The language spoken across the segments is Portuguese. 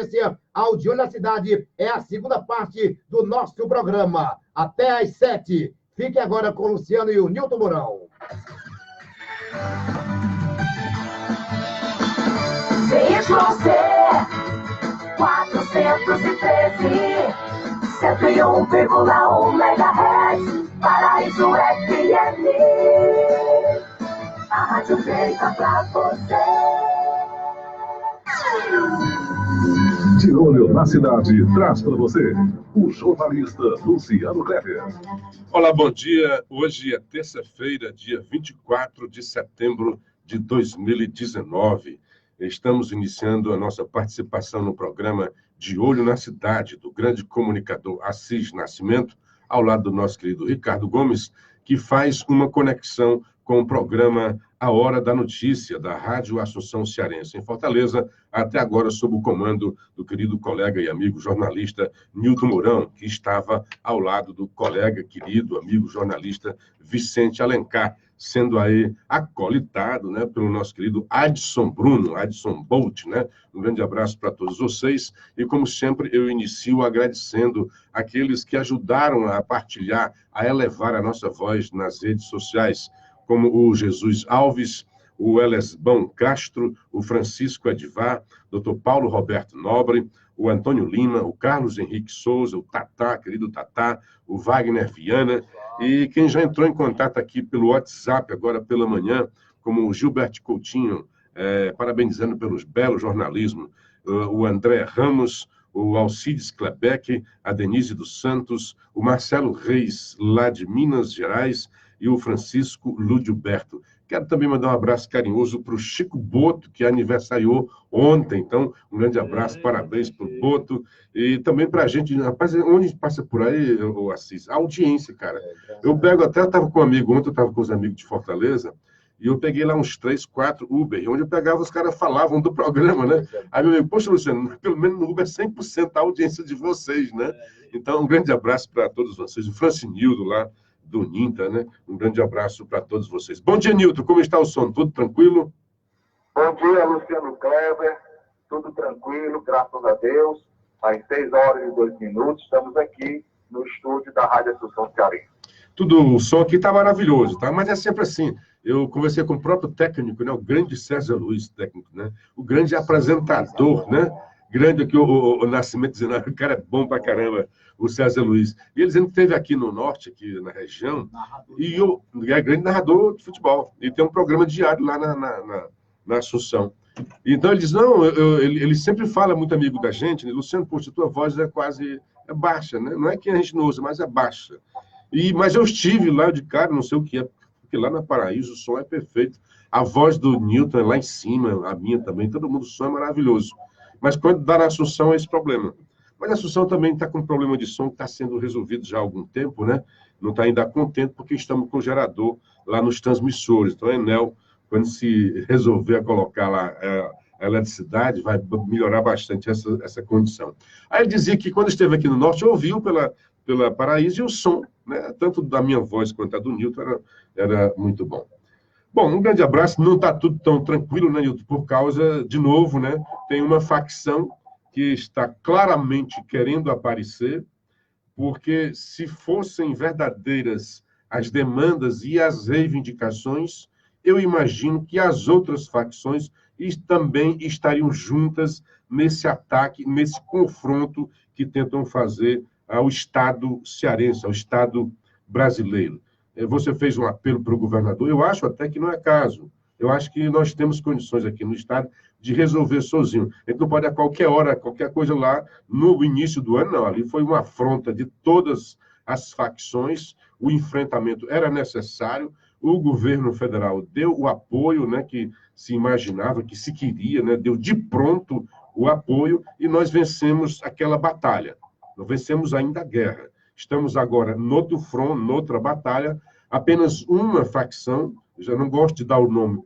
sequência ao De Olho na Cidade. É a segunda parte do nosso programa. Até às 7. Fique agora com o Luciano e o Nilton Mourão. ZYC 413, 101,1 MHz, Paraíso FM. A rádio feita pra você. De Olho na Cidade traz para você o jornalista Luciano Kleber. Olá, bom dia. Hoje é terça-feira, dia 24 de setembro de 2019. Estamos iniciando a nossa participação no programa De Olho na Cidade, do grande comunicador Assis Nascimento, ao lado do nosso querido Ricardo Gomes, que faz uma conexão com o programa A Hora da Notícia, da Rádio Assunção Cearense, em Fortaleza, até agora sob o comando do querido colega e amigo jornalista Nilton Mourão, que estava ao lado do colega, querido, amigo jornalista Vicente Alencar, sendo aí acolitado, né, pelo nosso querido Adson Bruno, Adson Bolt, né? Um grande abraço para todos vocês. E, como sempre, eu inicio agradecendo aqueles que ajudaram a partilhar, a elevar a nossa voz nas redes sociais, como o Jesus Alves, o Elesbão Castro, o Francisco Edivar, Dr. Paulo Roberto Nobre, o Antônio Lima, o Carlos Henrique Souza, o Tatá, querido Tatá, o Wagner Viana, e quem já entrou em contato aqui pelo WhatsApp agora pela manhã, como o Gilberto Coutinho, parabenizando pelos belos jornalismo, o André Ramos, o Alcides Klebeck, a Denise dos Santos, o Marcelo Reis, lá de Minas Gerais, e o Francisco Ludilberto. Quero também mandar um abraço carinhoso para o Chico Boto, que aniversariou ontem. Então, um grande abraço, parabéns para o Boto. E também para a gente, rapaz, onde a gente passa por aí, o Assis? A audiência, cara. Eu pego até, eu estava com um amigo ontem, eu estava com os amigos de Fortaleza, e eu peguei lá uns 3, 4 Uber, onde eu pegava, os caras falavam do programa, né? Aí meu amigo, poxa, Luciano, pelo menos no Uber é 100% a audiência de vocês, né? Então, um grande abraço para todos vocês. O Francinildo lá, do Ninta, né? Um grande abraço para todos vocês. Bom dia, Nilton. Como está o som? Tudo tranquilo? Bom dia, Luciano Kleber. Tudo tranquilo, graças a Deus. Às 6h02, estamos aqui no estúdio da Rádio Assunção Cearense. Tudo, o som aqui está maravilhoso, tá? Mas é sempre assim. Eu conversei com o próprio técnico, né? O grande César Luiz, técnico, né? O grande apresentador, né? Grande aqui, o Nascimento dizendo, o cara é bom pra caramba, o César Luiz. E ele dizendo que esteve aqui no norte, aqui na região, e é grande narrador de futebol. E tem um programa diário lá na Assunção. Então ele diz, não, ele sempre fala muito amigo da gente, né? Luciano, poxa, tua voz é quase baixa, né? Não é que a gente não usa, mas é baixa. Mas eu estive lá de cara, não sei o que é, porque lá na Paraíso o som é perfeito. A voz do Nilton é lá em cima, a minha também, todo mundo, o som é maravilhoso. Mas quando dá na Assunção é esse problema. Mas a Assunção também está com um problema de som que está sendo resolvido já há algum tempo, né? Não está ainda contente porque estamos com gerador lá nos transmissores. Então, a Enel, quando se resolver a colocar lá a eletricidade, vai melhorar bastante essa condição. Aí ele dizia que quando esteve aqui no Norte, ouviu pela Paraíso e o som, né? Tanto da minha voz quanto a do Nilton era muito bom. Bom, um grande abraço. Não está tudo tão tranquilo, né, Nilton? Por causa, de novo, né? Tem uma facção que está claramente querendo aparecer, porque se fossem verdadeiras as demandas e as reivindicações, eu imagino que as outras facções também estariam juntas nesse ataque, nesse confronto que tentam fazer ao Estado cearense, ao Estado brasileiro. Você fez um apelo para o governador, eu acho até que não é caso. Eu acho que nós temos condições aqui no Estado de resolver sozinho. A gente não pode a qualquer hora, qualquer coisa lá, no início do ano, não. Ali foi uma afronta de todas as facções, o enfrentamento era necessário, o governo federal deu o apoio, né, que se imaginava, que se queria, né, deu de pronto o apoio, e nós vencemos aquela batalha. Nós vencemos ainda a guerra. Estamos agora no outro front, noutra batalha, apenas uma facção, já não gosto de dar o nome,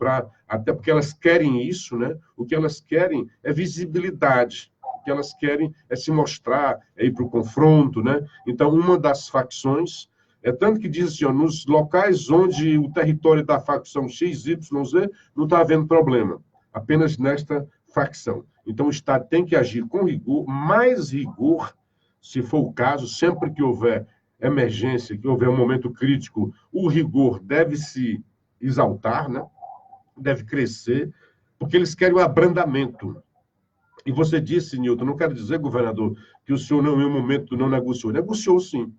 até porque elas querem isso, né? O que elas querem é visibilidade, o que elas querem é se mostrar, é ir para o confronto, né? Então, uma das facções, tanto que diz assim, ó, nos locais onde o território da facção XYZ não está havendo problema, apenas nesta facção. Então, o Estado tem que agir com rigor, mais rigor, se for o caso, sempre que houver emergência, que houver um momento crítico, o rigor deve se exaltar, né? Deve crescer, porque eles querem o abrandamento. E você disse, Nilton, não quero dizer, governador, que o senhor, em nenhum momento, não negociou. Negociou, sim.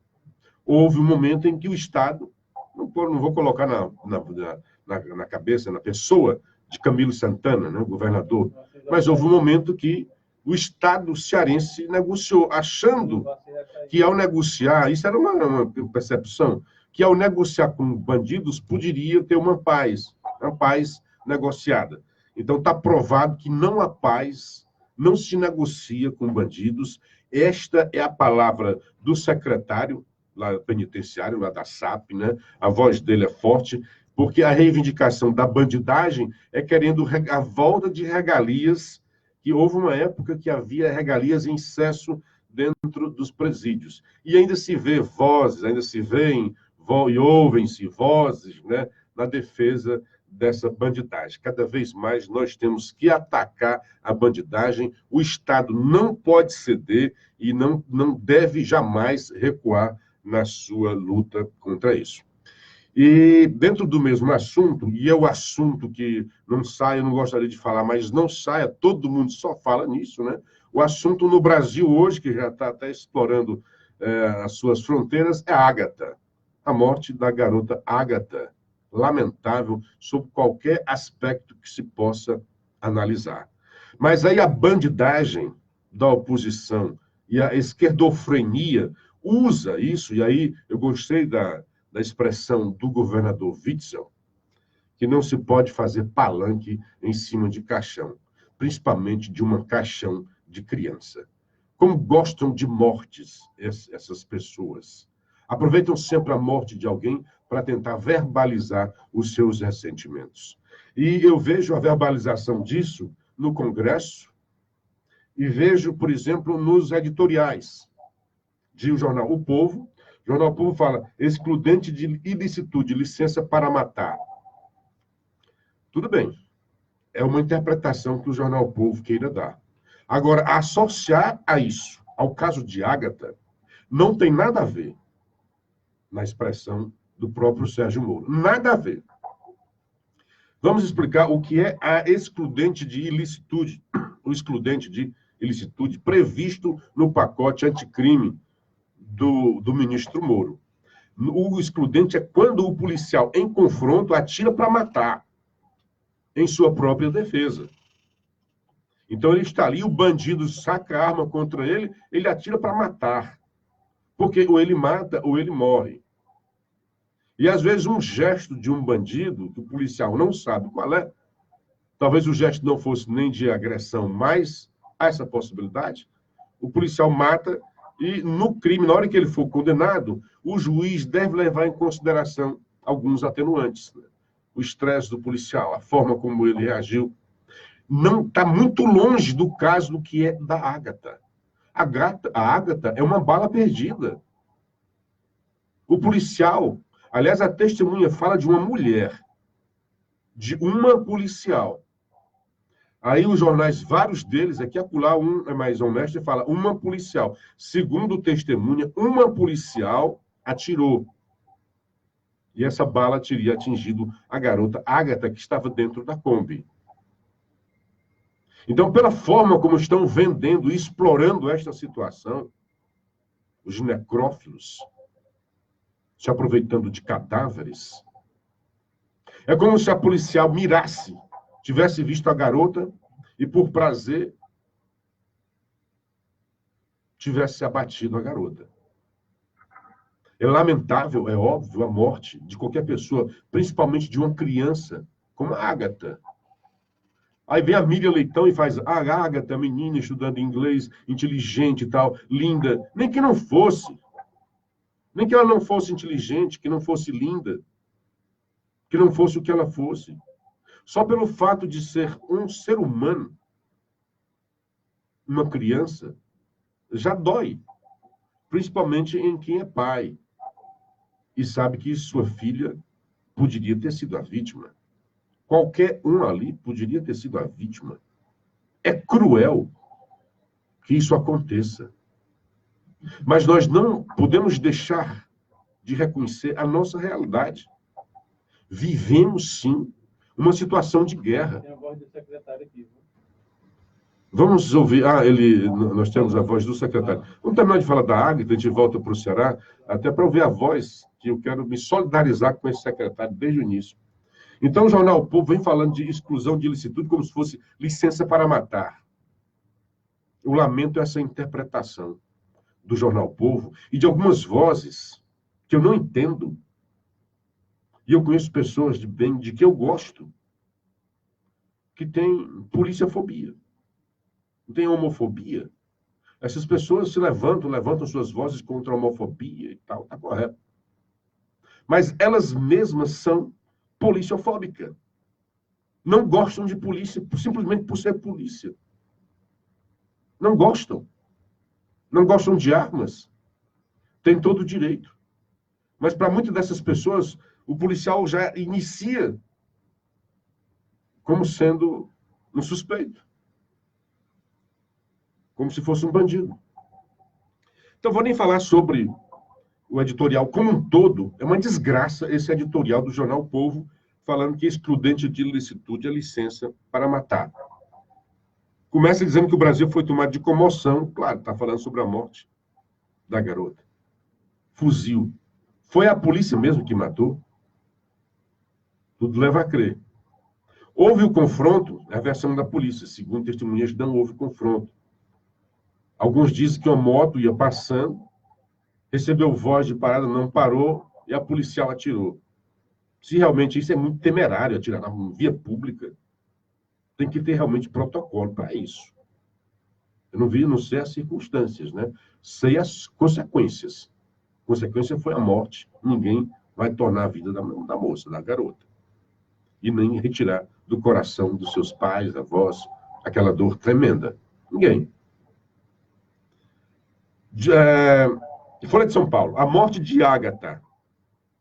Houve um momento em que o Estado, não vou colocar na cabeça, na pessoa de Camilo Santana, né, governador, mas houve um momento que o Estado cearense negociou, achando que ao negociar, isso era uma percepção, que ao negociar com bandidos poderia ter uma paz negociada. Então está provado que não há paz, não se negocia com bandidos. Esta é a palavra do secretário lá penitenciário, lá da SAP, né? A voz dele é forte, porque a reivindicação da bandidagem é querendo a volta de regalias, que houve uma época que havia regalias em excesso dentro dos presídios. E ainda se vê vozes, ainda se veem e ouvem-se vozes, né, na defesa dessa bandidagem. Cada vez mais nós temos que atacar a bandidagem. O Estado não pode ceder e não deve jamais recuar na sua luta contra isso. E dentro do mesmo assunto, e é o assunto que não sai, eu não gostaria de falar, mas não saia, todo mundo só fala nisso, né? O assunto no Brasil hoje, que já está até explorando as suas fronteiras, é Ágata. A morte da garota Ágata. Lamentável, sob qualquer aspecto que se possa analisar. Mas aí a bandidagem da oposição e a esquerdofrenia usa isso, e aí eu gostei da expressão do governador Witzel, que não se pode fazer palanque em cima de caixão, principalmente de uma caixão de criança. Como gostam de mortes essas pessoas. Aproveitam sempre a morte de alguém para tentar verbalizar os seus ressentimentos. E eu vejo a verbalização disso no Congresso e vejo, por exemplo, nos editoriais de o jornal O Povo. O jornal O Povo fala excludente de ilicitude, licença para matar. Tudo bem. É uma interpretação que o jornal O Povo queira dar. Agora, associar a isso, ao caso de Ágata, não tem nada a ver na expressão do próprio Sérgio Moro. Nada a ver. Vamos explicar o que é a excludente de ilicitude, o excludente de ilicitude previsto no pacote anticrime do ministro Moro. O excludente é quando o policial, em confronto, atira para matar, em sua própria defesa. Então, ele está ali, o bandido saca a arma contra ele, ele atira para matar. Porque ou ele mata ou ele morre. E, às vezes, um gesto de um bandido, que o policial não sabe qual é, talvez o gesto não fosse nem de agressão, mas há essa possibilidade, o policial mata e, no crime, na hora que ele for condenado, o juiz deve levar em consideração alguns atenuantes. Né? O estresse do policial, a forma como ele reagiu. Não está muito longe do caso do que é da Ágata. A Ágata é uma bala perdida. O policial, aliás, a testemunha fala de uma mulher, de uma policial. Aí os jornais, vários deles, aqui acolá um é mais honesto e fala uma policial. Segundo testemunha, uma policial atirou. E essa bala teria atingido a garota Ágata, que estava dentro da Kombi. Então, pela forma como estão vendendo e explorando esta situação, os necrófilos, se aproveitando de cadáveres, é como se a policial mirasse, tivesse visto a garota e, por prazer, tivesse abatido a garota. É lamentável, é óbvio, a morte de qualquer pessoa, principalmente de uma criança, como a Ágata. Aí vem a Miriam Leitão e faz a Ágata, menina estudando inglês, inteligente e tal, linda. Nem que não fosse. Nem que ela não fosse inteligente, que não fosse linda, que não fosse o que ela fosse. Só pelo fato de ser um ser humano, uma criança, já dói. Principalmente em quem é pai. E sabe que sua filha poderia ter sido a vítima. Qualquer um ali poderia ter sido a vítima. É cruel que isso aconteça. Mas nós não podemos deixar de reconhecer a nossa realidade. Vivemos, sim, uma situação de guerra. Tem a voz do secretário aqui. Viu? Vamos ouvir. Nós temos a voz do secretário. Vamos terminar de falar da Águida, a gente volta para o Ceará, até para ouvir a voz, que eu quero me solidarizar com esse secretário desde o início. Então, o Jornal O Povo vem falando de exclusão de ilicitude como se fosse licença para matar. Eu lamento essa interpretação do Jornal O Povo e de algumas vozes que eu não entendo. E eu conheço pessoas de bem, de que eu gosto, que têm policiafobia, tem homofobia. Essas pessoas se levantam suas vozes contra a homofobia e tal, está correto. Mas elas mesmas são policiofóbicas. Não gostam de polícia simplesmente por ser polícia. Não gostam. Não gostam de armas. Tem todo o direito. Mas para muitas dessas pessoas, o policial já inicia como sendo um suspeito. Como se fosse um bandido. Então, vou nem falar sobre o editorial como um todo. É uma desgraça esse editorial do Jornal O Povo, falando que excludente de ilicitude é licença para matar. Começa dizendo que o Brasil foi tomado de comoção. Claro, está falando sobre a morte da garota. Fuzil. Foi a polícia mesmo que matou? Tudo leva a crer. Houve o confronto, é a versão da polícia. Segundo testemunhas, não houve confronto. Alguns dizem que uma moto ia passando, recebeu voz de parada, não parou, e a policial atirou. Se realmente isso é muito temerário, atirar na via pública, tem que ter realmente protocolo para isso. Eu não sei as circunstâncias, né? Sei as consequências. A consequência foi a morte. Ninguém vai tornar a vida da moça, da garota. E nem retirar do coração dos seus pais, avós, aquela dor tremenda. Ninguém. Folha de São Paulo. A morte de Ágata.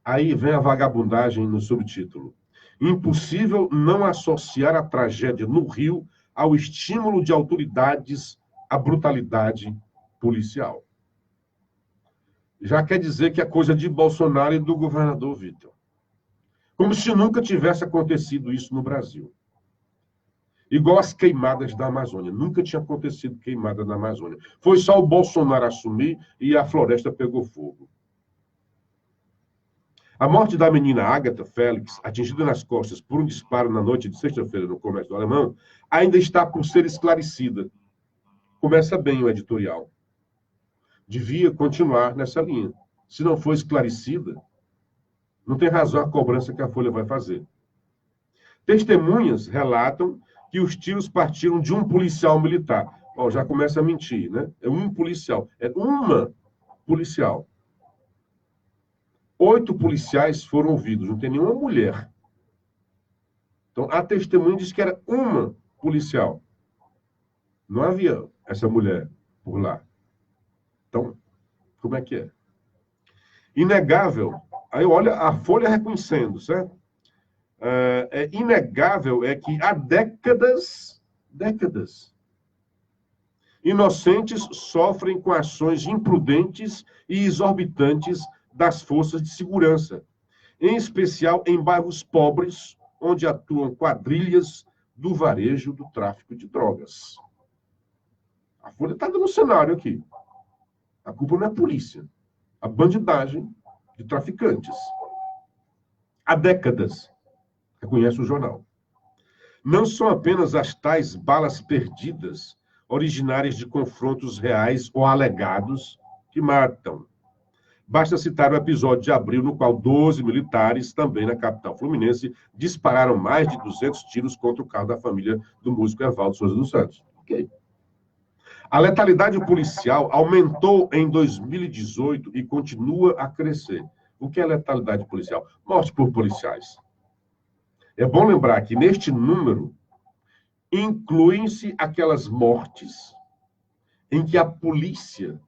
Aí vem a vagabundagem no subtítulo. Impossível não associar a tragédia no Rio ao estímulo de autoridades à brutalidade policial. Já quer dizer que é coisa de Bolsonaro e do governador Vitor. Como se nunca tivesse acontecido isso no Brasil. Igual as queimadas da Amazônia. Nunca tinha acontecido queimada na Amazônia. Foi só o Bolsonaro assumir e a floresta pegou fogo. A morte da menina Ágata Félix, atingida nas costas por um disparo na noite de sexta-feira no Comércio do Alemão, ainda está por ser esclarecida. Começa bem o editorial. Devia continuar nessa linha. Se não for esclarecida, não tem razão a cobrança que a Folha vai fazer. Testemunhas relatam que os tiros partiram de um policial militar. Já começa a mentir, né? É um policial. É uma policial. 8 policiais foram ouvidos. Não tem nenhuma mulher. Então, a testemunha diz que era uma policial. Não havia essa mulher por lá. Então, como é que é? Inegável. Aí, olha, a Folha reconhecendo, certo? É inegável que há décadas, inocentes sofrem com ações imprudentes e exorbitantes das forças de segurança, em especial em bairros pobres, onde atuam quadrilhas do varejo do tráfico de drogas. A Folha está dando um cenário aqui. A culpa não é a polícia. A bandidagem de traficantes. Há décadas, reconhece o jornal. Não são apenas as tais balas perdidas, originárias de confrontos reais ou alegados, que matam. Basta citar o episódio de abril, no qual 12 militares, também na capital fluminense, dispararam mais de 200 tiros contra o carro da família do músico Evaldo Souza dos Santos. Ok. A letalidade policial aumentou em 2018 e continua a crescer. O que é letalidade policial? Morte por policiais. É bom lembrar que neste número incluem-se aquelas mortes em que a polícia,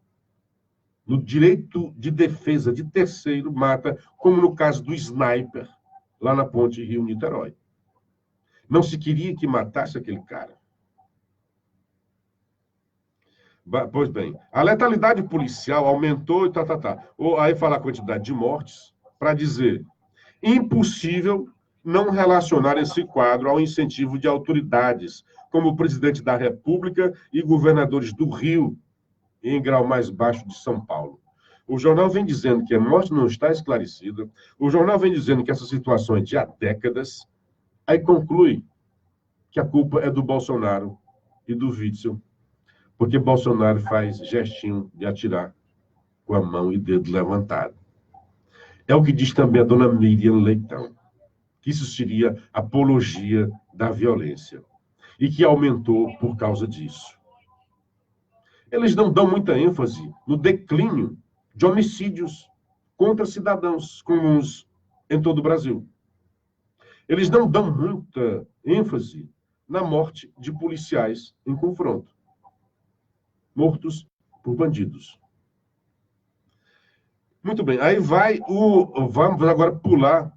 no direito de defesa de terceiro, mata, como no caso do sniper, lá na ponte Rio-Niterói. Não se queria que matasse aquele cara. Pois bem, a letalidade policial aumentou e Ou aí fala a quantidade de mortes para dizer impossível não relacionar esse quadro ao incentivo de autoridades, como o presidente da República e governadores do Rio, e em grau mais baixo de São Paulo. O jornal vem dizendo que a morte não está esclarecida, o jornal vem dizendo que essa situação é de há décadas, aí conclui que a culpa é do Bolsonaro e do Witzel, porque Bolsonaro faz gestinho de atirar com a mão e dedo levantado. É o que diz também a dona Miriam Leitão, que isso seria apologia da violência e que aumentou por causa disso. Eles não dão muita ênfase no declínio de homicídios contra cidadãos comuns em todo o Brasil. Eles não dão muita ênfase na morte de policiais em confronto, mortos por bandidos. Muito bem, aí vamos agora pular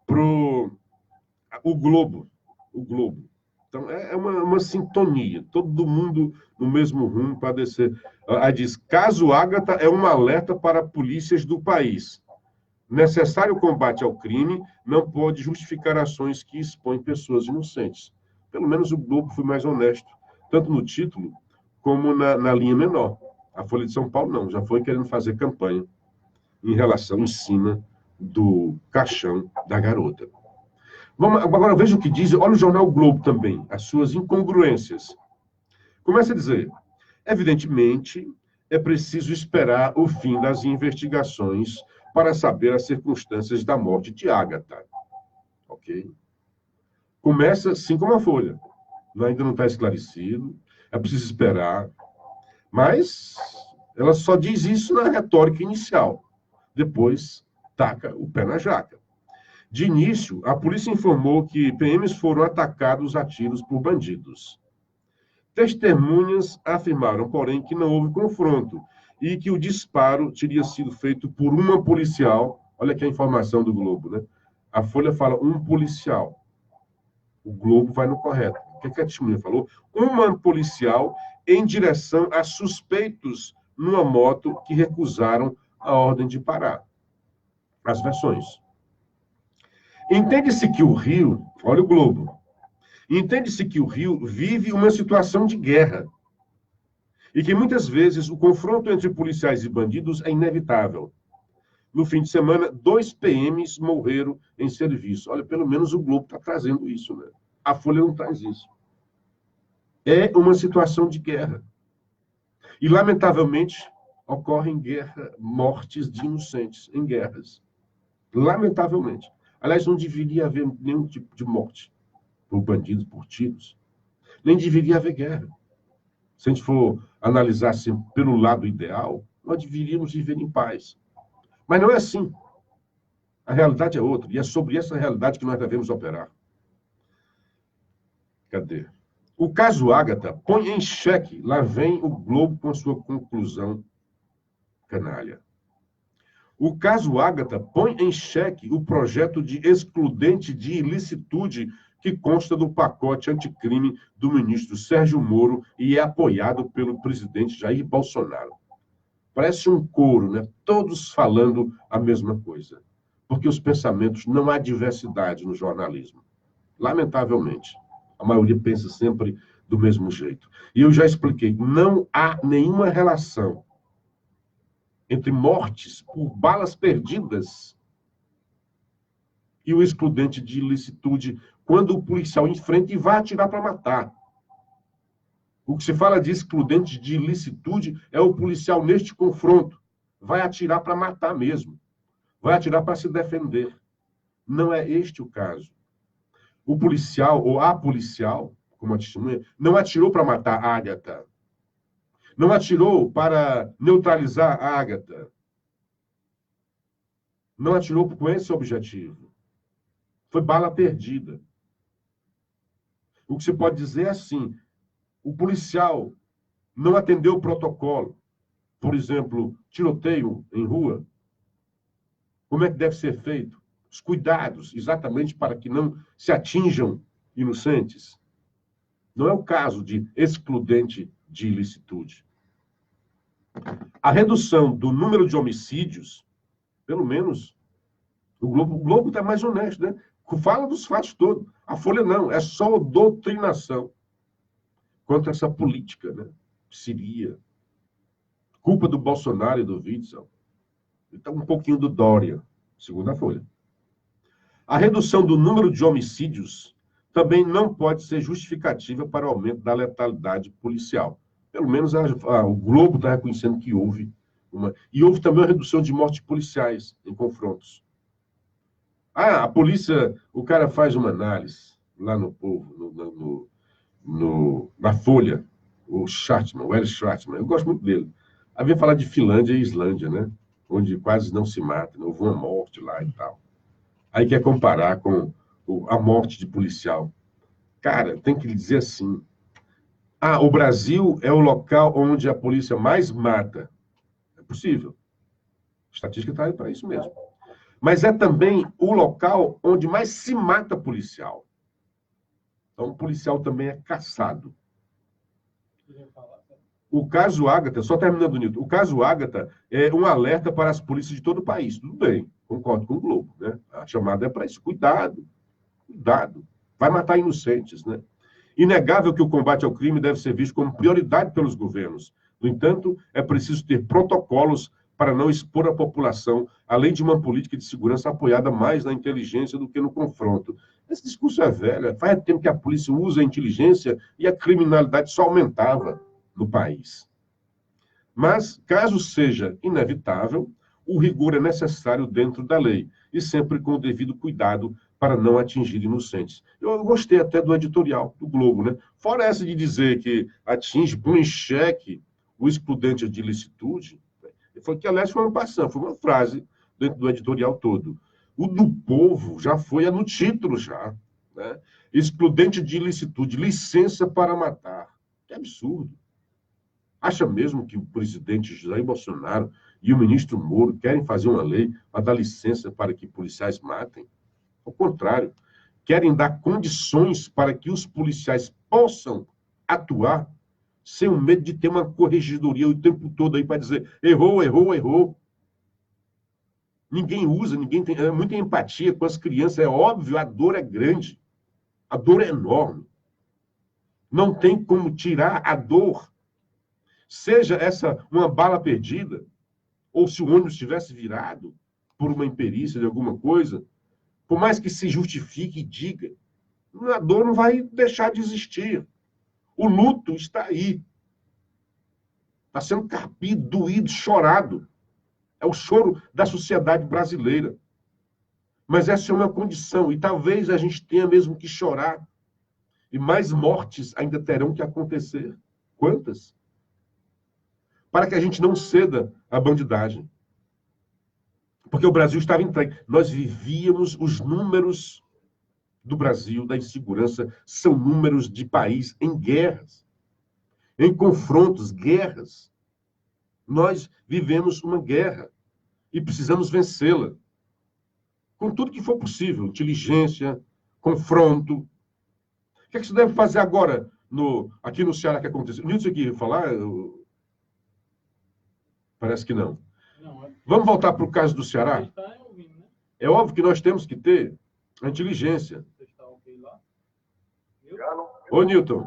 para o Globo. O Globo. Então, é uma sintonia, todo mundo no mesmo rumo para descer. Aí diz, caso Ágata é um alerta para polícias do país. Necessário combate ao crime não pode justificar ações que expõem pessoas inocentes. Pelo menos o Globo foi mais honesto, tanto no título como na linha menor. A Folha de São Paulo não, já foi querendo fazer campanha em relação, em cima do caixão da garota. Agora veja o que diz, olha o jornal o Globo também, as suas incongruências. Começa a dizer, evidentemente, é preciso esperar o fim das investigações para saber as circunstâncias da morte de Ágata. Ok? Começa assim como a Folha. Ainda não está esclarecido, é preciso esperar. Mas ela só diz isso na retórica inicial. Depois, taca o pé na jaca. De início, a polícia informou que PMs foram atacados a tiros por bandidos. Testemunhas afirmaram, porém, que não houve confronto e que o disparo teria sido feito por uma policial. Olha aqui a informação do Globo, né? A Folha fala um policial. O Globo vai no correto. O que a testemunha falou? Uma policial em direção a suspeitos numa moto que recusaram a ordem de parar. As versões. Entende-se que o Rio, olha o Globo, entende-se que o Rio vive uma situação de guerra e que muitas vezes o confronto entre policiais e bandidos é inevitável. No fim de semana, 2 PMs morreram em serviço. Olha, pelo menos o Globo está trazendo isso, né? A Folha não traz isso. É uma situação de guerra. E, lamentavelmente, ocorrem mortes de inocentes em guerras. Lamentavelmente. Aliás, não deveria haver nenhum tipo de morte por bandidos, por tiros. Nem deveria haver guerra. Se a gente for analisar assim, pelo lado ideal, nós deveríamos viver em paz. Mas não é assim. A realidade é outra. E é sobre essa realidade que nós devemos operar. Cadê? O caso Ágata põe em xeque, lá vem o Globo com a sua conclusão canalha. O caso Ágata põe em xeque o projeto de excludente de ilicitude que consta do pacote anticrime do ministro Sérgio Moro e é apoiado pelo presidente Jair Bolsonaro. Parece um coro, né? Todos falando a mesma coisa. Porque os pensamentos, não há diversidade no jornalismo. Lamentavelmente. A maioria pensa sempre do mesmo jeito. E eu já expliquei, não há nenhuma relação entre mortes por balas perdidas e o excludente de ilicitude quando o policial enfrenta e vai atirar para matar. O que se fala de excludente de ilicitude é o policial neste confronto. Vai atirar para matar mesmo. Vai atirar para se defender. Não é este o caso. O policial, ou a policial, como a testemunha, não atirou para matar a Ágata. Não atirou para neutralizar a Ágata. Não atirou com esse objetivo. Foi bala perdida. O que se pode dizer é assim, o policial não atendeu o protocolo. Por exemplo, tiroteio em rua. Como é que deve ser feito? Os cuidados, exatamente para que não se atinjam inocentes. Não é o caso de excludente de ilicitude. A redução do número de homicídios, pelo menos, o Globo está mais honesto, né? Fala dos fatos todos. A Folha não, é só doutrinação contra essa política, né? Seria culpa do Bolsonaro e do Witzel. Então, um pouquinho do Dória, segundo a Folha. A redução do número de homicídios também não pode ser justificativa para o aumento da letalidade policial. Pelo menos o Globo está reconhecendo que houve uma... E houve também uma redução de mortes policiais em confrontos. A polícia, o cara faz uma análise lá no Povo, na Folha, o L. Schartmann, eu gosto muito dele. Havia falar de Finlândia e Islândia, né? Onde quase não se mata, né? Houve uma morte lá e tal. Aí quer comparar com a morte de policial. Cara, tem que lhe dizer assim, o Brasil é o local onde a polícia mais mata. É possível. A estatística está aí para isso mesmo. Mas é também o local onde mais se mata policial. Então, o policial também é caçado. O caso Ágata, só terminando, Nilton, o caso Ágata é um alerta para as polícias de todo o país. Tudo bem, concordo com o Globo, né? A chamada é para isso. Cuidado, cuidado. Vai matar inocentes, né? Inegável que o combate ao crime deve ser visto como prioridade pelos governos. No entanto, é preciso ter protocolos para não expor a população, além de uma política de segurança apoiada mais na inteligência do que no confronto. Esse discurso é velho. Faz tempo que a polícia usa a inteligência e a criminalidade só aumentava no país. Mas, caso seja inevitável, o rigor é necessário dentro da lei e sempre com o devido cuidado para não atingir inocentes. Eu gostei até do editorial do Globo, né? Fora essa de dizer que põe em xeque o excludente de ilicitude, foi que, aliás, foi uma frase dentro do editorial todo. O do Povo já foi no título, já. Né? Excludente de ilicitude, licença para matar. Que absurdo. Acha mesmo que o presidente Jair Bolsonaro e o ministro Moro querem fazer uma lei para dar licença para que policiais matem? Ao contrário, querem dar condições para que os policiais possam atuar sem o medo de ter uma corregedoria o tempo todo aí para dizer errou, errou, errou. Ninguém usa, ninguém tem muita empatia com as crianças. É óbvio, a dor é grande. A dor é enorme. Não tem como tirar a dor. Seja essa uma bala perdida, ou se o ônibus tivesse virado por uma imperícia de alguma coisa, por mais que se justifique e diga, a dor não vai deixar de existir. O luto está aí. Está sendo carpido, doído, chorado. É o choro da sociedade brasileira. Mas essa é uma condição, e talvez a gente tenha mesmo que chorar. E mais mortes ainda terão que acontecer. Quantas? Para que a gente não ceda à bandidagem. Porque o Brasil estava entregue. Nós vivíamos os números do Brasil, da insegurança, são números de país em guerras, em confrontos, guerras. Nós vivemos uma guerra e precisamos vencê-la. Com tudo que for possível, inteligência, confronto. O que é que você deve fazer agora, aqui no Ceará, que aconteceu? O Nilson aqui falar? Parece que não. Vamos voltar para o caso do Ceará? É óbvio que nós temos que ter a inteligência. Ô, Nilton.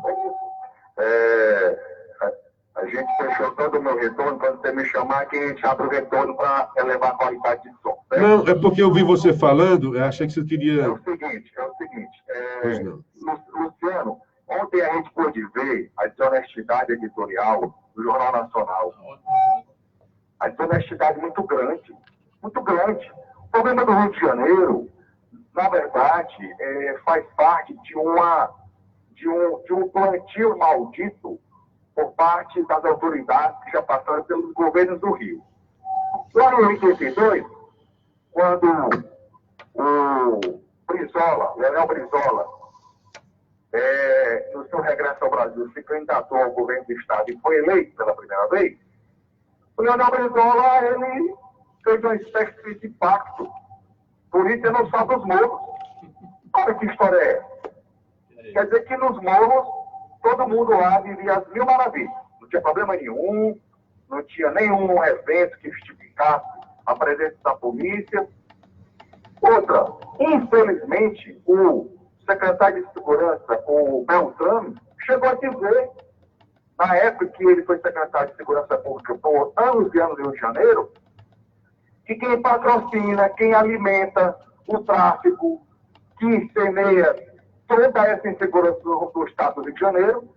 A gente fechou todo o meu retorno. Quando você me chamar, que a gente abre o retorno para elevar a qualidade de som. Certo? Não, é porque eu vi você falando, eu achei que você queria... É o seguinte. Pois não. Luciano, ontem a gente pôde ver a desonestidade editorial do Jornal Nacional. A desonestidade muito grande. Muito grande. O problema do Rio de Janeiro, na verdade, faz parte de um plantio maldito por parte das autoridades que já passaram pelos governos do Rio. Lá em 82, quando o Brizola, Leonel Brizola, no seu regresso ao Brasil, se candidatou ao governo do Estado e foi eleito pela primeira vez, o Leonel Brizola, ele fez uma espécie de pacto. Polícia não sobe os morros. Olha que história é essa. Quer dizer que nos morros, todo mundo lá vivia as mil maravilhas. Não tinha problema nenhum, não tinha nenhum evento que justificasse a presença da polícia. Outra, infelizmente, o secretário de Segurança, o Beltrame, chegou a dizer, na época que ele foi secretário de Segurança Pública por anos e anos no Rio de Janeiro, que quem patrocina, quem alimenta o tráfico, que semeia toda essa insegurança do Estado do Rio de Janeiro,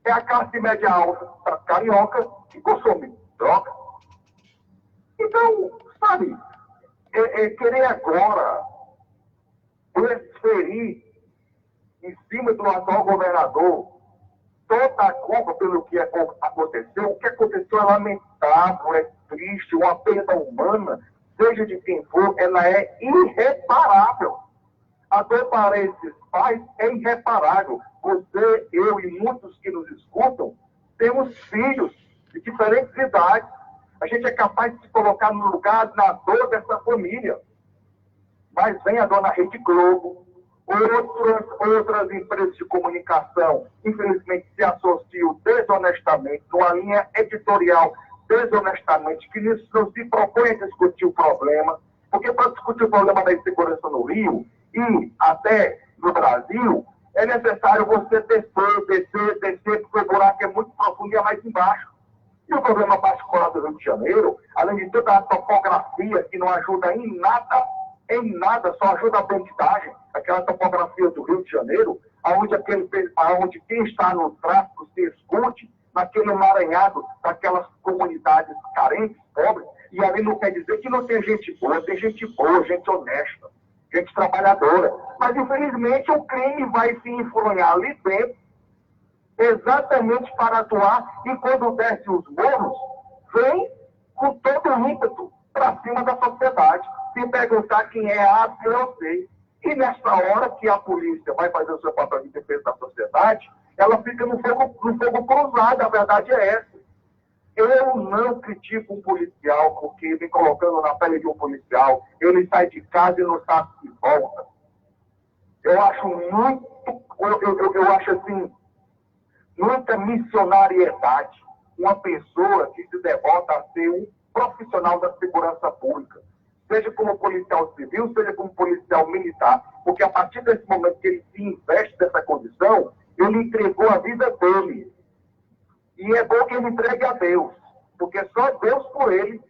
é a classe média alta carioca que consome droga. Então, sabe, querer agora transferir em cima do atual governador toda a culpa pelo que aconteceu, o que aconteceu é lamentável, é triste, uma perda humana, seja de quem for, ela é irreparável. A dor para esses pais é irreparável. Você, eu e muitos que nos escutam, temos filhos de diferentes idades. A gente é capaz de se colocar no lugar, na dor dessa família. Mas vem a dona Rede Globo, outras empresas de comunicação, infelizmente, se associam desonestamente, numa linha editorial desonestamente, que não se propõe a discutir o problema, porque para discutir o problema da insegurança no Rio e até no Brasil, é necessário você descer, porque o buraco é muito profundo e é mais embaixo. E o problema particular do Rio de Janeiro, além de toda a topografia que não ajuda em nada, só ajuda a bandidagem, aquela topografia do Rio de Janeiro, onde quem está no tráfico se esconde naquele emaranhado daquelas comunidades carentes, pobres, e ali não quer dizer que não tem gente boa, gente honesta, gente trabalhadora. Mas, infelizmente, o crime vai se enfronhar ali dentro, exatamente para atuar, e quando desce os morros, vem com todo o ímpeto para cima da sociedade, se perguntar quem é A, B ou C. E nessa hora que a polícia vai fazer o seu papel de defesa da sociedade, ela fica no fogo cruzado, a verdade é essa. Eu não critico um policial, porque me colocando na pele de um policial, ele sai de casa e não sabe se volta. Eu acho assim, muita missionariedade uma pessoa que se devota a ser um profissional da segurança pública, seja como policial civil, seja como policial militar, porque a partir desse momento que ele se investe dessa condição, ele entregou a vida dele. E é bom que ele entregue a Deus, porque só Deus por ele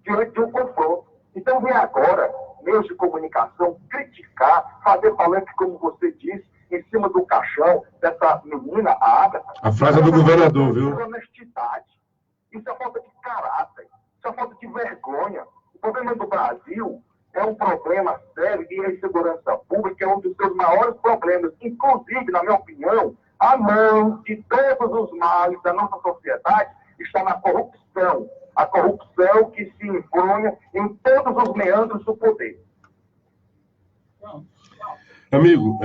diante de um confronto. Então vem agora, meios de comunicação, criticar, fazer palanque, como você disse, em cima do caixão dessa menina, a Agatha. A frase do governador, viu? Honestidade. Isso é falta de caráter, isso é falta de vergonha. O problema do Brasil é um problema sério e a insegurança pública é um dos seus maiores problemas. Inclusive, na minha opinião, a mão de todos os males da nossa sociedade está na corrupção. A corrupção que se enfronha em todos os meandros do poder. Amigo,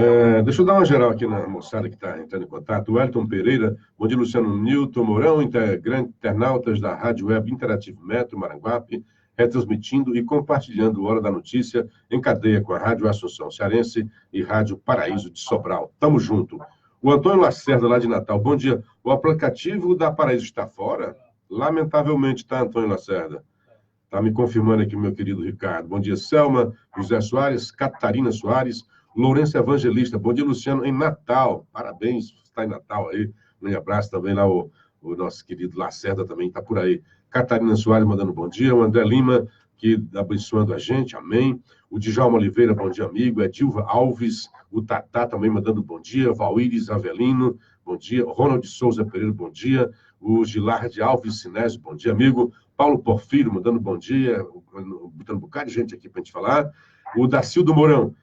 deixa eu dar uma geral aqui na moçada que está entrando em contato. O Elton Pereira, bom dia, Luciano Nilton Mourão, integrante internautas da Rádio Web Interativo Metro Maranguape, retransmitindo e compartilhando o Hora da Notícia em cadeia com a Rádio Assunção Cearense e Rádio Paraíso de Sobral. Tamo junto. O Antônio Lacerda, lá de Natal, bom dia. O aplicativo da Paraíso está fora? Lamentavelmente, tá, Antônio Lacerda? Tá me confirmando aqui, meu querido Ricardo. Bom dia, Selma, José Soares, Catarina Soares, Lourenço Evangelista. Bom dia, Luciano, em Natal. Parabéns, está em Natal aí. Um abraço também lá, o nosso querido Lacerda também está por aí. Catarina Soares mandando bom dia. O André Lima, que abençoando a gente, amém. O Djalma Oliveira, bom dia, amigo. Edilva Alves, o Tatá também mandando bom dia. Valíris Avelino, bom dia. Ronald Souza Pereira, bom dia. O Gilardi Alves Sinésio, bom dia, amigo. Paulo Porfírio, mandando bom dia. Botando um bocado de gente aqui para a gente falar. O Dacildo Mourão,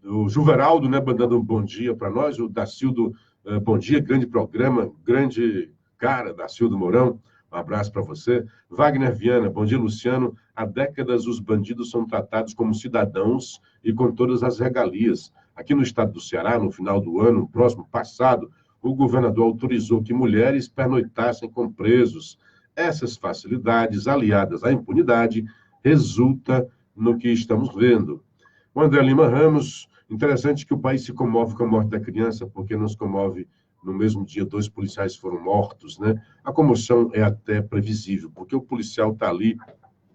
o Juveraldo, né, mandando um bom dia para nós. O Dacildo, bom dia, grande programa, grande cara, Dacildo Mourão. Um abraço para você. Wagner Viana, bom dia, Luciano. Há décadas os bandidos são tratados como cidadãos e com todas as regalias. Aqui no estado do Ceará, no final do ano, próximo passado, o governador autorizou que mulheres pernoitassem com presos. Essas facilidades, aliadas à impunidade, resulta no que estamos vendo. O André Lima Ramos, interessante que o país se comove com a morte da criança, porque não se comove no mesmo dia 2 policiais foram mortos, né? A comoção é até previsível, porque o policial está ali,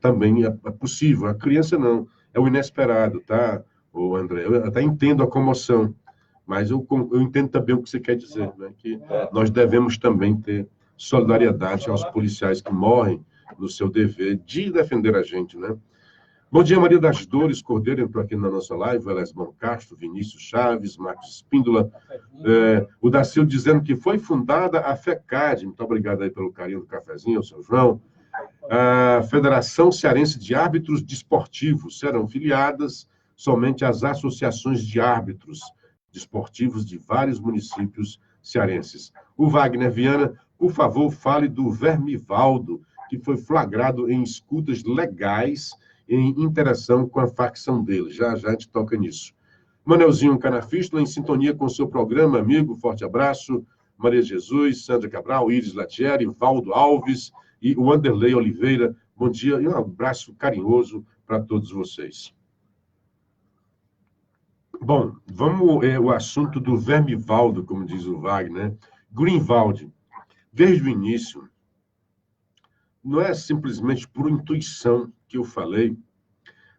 também é possível. A criança não, é o inesperado, tá, o André? Eu até entendo a comoção, mas eu entendo também o que você quer dizer, né? Que nós devemos também ter solidariedade aos policiais que morrem no seu dever de defender a gente, né? Bom dia, Maria das Dores Cordeiro entrou aqui na nossa live, Elesmão Castro, Vinícius Chaves, Marcos Espíndola, o Dacil dizendo que foi fundada a FECAD, muito obrigado aí pelo carinho do cafezinho, ao seu João. A Federação Cearense de Árbitros Desportivos serão filiadas somente às associações de árbitros desportivos de vários municípios cearenses. O Wagner Viana, por favor, fale do Vermivaldo, que foi flagrado em escutas legais em interação com a facção dele. Já a gente toca nisso. Manelzinho Canafístula, em sintonia com o seu programa, amigo, forte abraço. Maria Jesus, Sandra Cabral, Iris Latieri, Valdo Alves e o Anderley Oliveira. Bom dia e um abraço carinhoso para todos vocês. Bom, vamos o assunto do Vermivaldo, como diz o Wagner. Greenwald, desde o início, não é simplesmente por intuição que eu falei,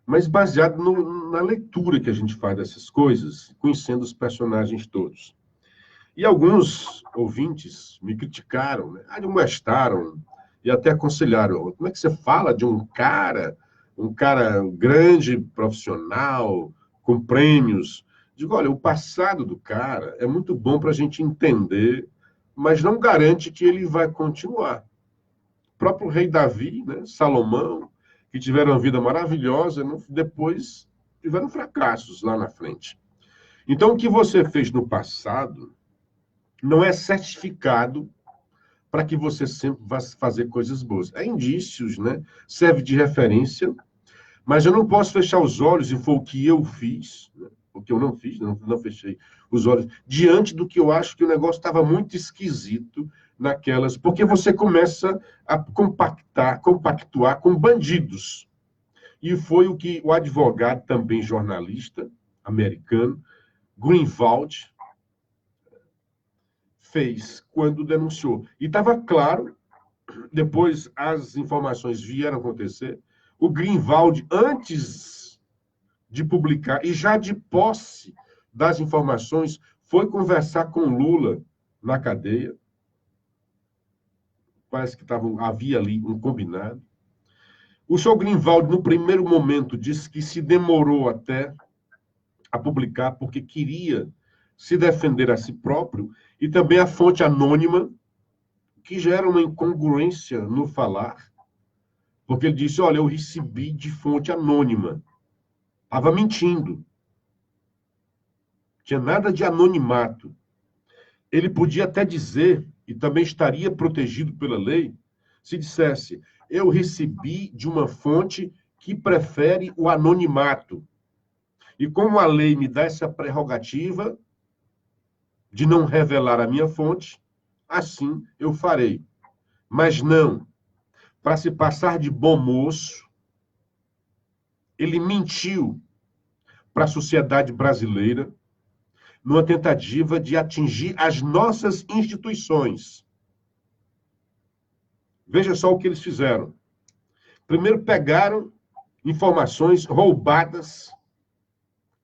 mas baseado na leitura que a gente faz dessas coisas, conhecendo os personagens todos. E alguns ouvintes me criticaram, né? Admoestaram e até aconselharam. Como é que você fala de um cara grande, profissional, com prêmios? Digo, olha, o passado do cara é muito bom para a gente entender, mas não garante que ele vai continuar. O próprio rei Davi, né, Salomão, que tiveram uma vida maravilhosa, depois tiveram fracassos lá na frente. Então, o que você fez no passado não é certificado para que você sempre vá fazer coisas boas. É indícios, né? Serve de referência, mas eu não posso fechar os olhos, e foi o que eu fiz, né? O que eu não fiz, não fechei os olhos, diante do que eu acho que o negócio estava muito esquisito naquelas, porque você começa a compactuar com bandidos. E foi o que o advogado, também jornalista americano, Greenwald, fez quando denunciou. E estava claro, depois as informações vieram acontecer, o Greenwald, antes de publicar, e já de posse das informações, foi conversar com Lula na cadeia. Parece que havia ali um combinado. O senhor Greenwald, no primeiro momento, disse que se demorou até a publicar porque queria se defender a si próprio, e também a fonte anônima, que gera uma incongruência no falar, porque ele disse, olha, eu recebi de fonte anônima. Estava mentindo. Tinha nada de anonimato. Ele podia até dizer, e também estaria protegido pela lei, se dissesse, eu recebi de uma fonte que prefere o anonimato. E como a lei me dá essa prerrogativa de não revelar a minha fonte, assim eu farei. Mas não. Para se passar de bom moço, ele mentiu para a sociedade brasileira numa tentativa de atingir as nossas instituições. Veja só o que eles fizeram. Primeiro pegaram informações roubadas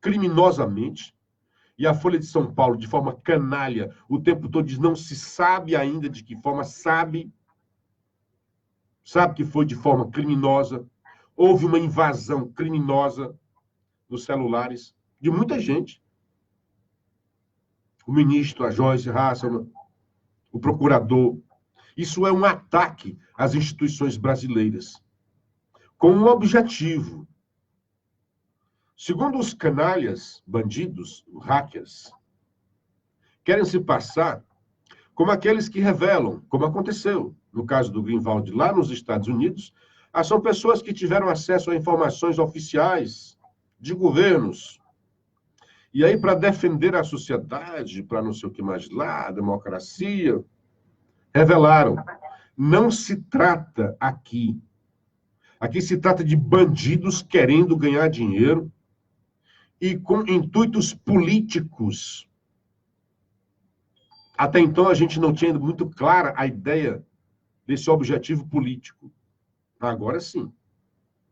criminosamente, e a Folha de São Paulo, de forma canalha, o tempo todo diz, não se sabe ainda de que forma, sabe que foi de forma criminosa, houve uma invasão criminosa nos celulares de muita gente. O ministro, a Joyce Hasselmann, o procurador. Isso é um ataque às instituições brasileiras, com um objetivo. Segundo os canalhas, bandidos, hackers, querem se passar como aqueles que revelam, como aconteceu no caso do Greenwald lá nos Estados Unidos, são pessoas que tiveram acesso a informações oficiais de governos. E aí, para defender a sociedade, para não sei o que mais lá, a democracia, revelaram. Não se trata aqui. Aqui se trata de bandidos querendo ganhar dinheiro e com intuitos políticos. Até então, a gente não tinha muito clara a ideia desse objetivo político. Agora sim.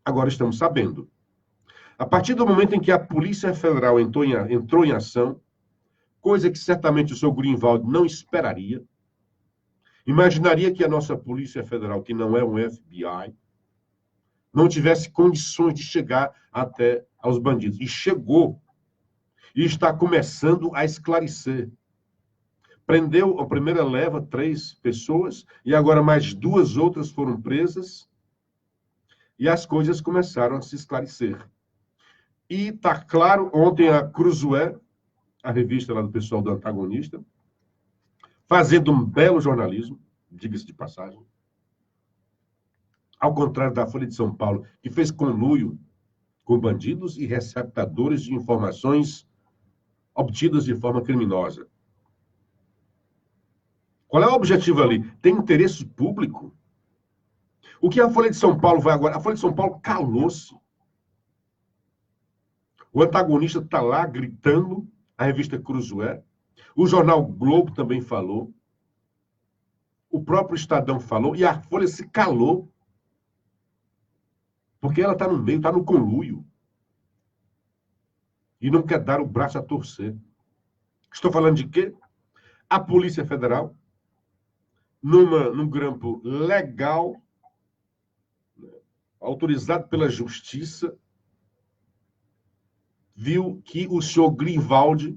Agora estamos sabendo. A partir do momento em que a Polícia Federal entrou em ação, coisa que certamente o senhor Greenwald não esperaria, imaginaria que a nossa Polícia Federal, que não é um FBI, não tivesse condições de chegar até aos bandidos. E chegou. E está começando a esclarecer. Prendeu a primeira leva 3 pessoas, e agora mais 2 outras foram presas, e as coisas começaram a se esclarecer. E está claro, ontem a Cruzoé, a revista lá do pessoal do Antagonista, fazendo um belo jornalismo, diga-se de passagem, ao contrário da Folha de São Paulo, que fez conluio com bandidos e receptadores de informações obtidas de forma criminosa. Qual é o objetivo ali? Tem interesse público? O que a Folha de São Paulo vai agora? A Folha de São Paulo calou-se. O Antagonista está lá gritando, a revista Cruzoé. O jornal Globo também falou. O próprio Estadão falou. E a Folha se calou. Porque ela está no meio, está no conluio. E não quer dar o braço a torcer. Estou falando de quê? A Polícia Federal, num grampo legal, autorizado pela Justiça, viu que o senhor Greenwald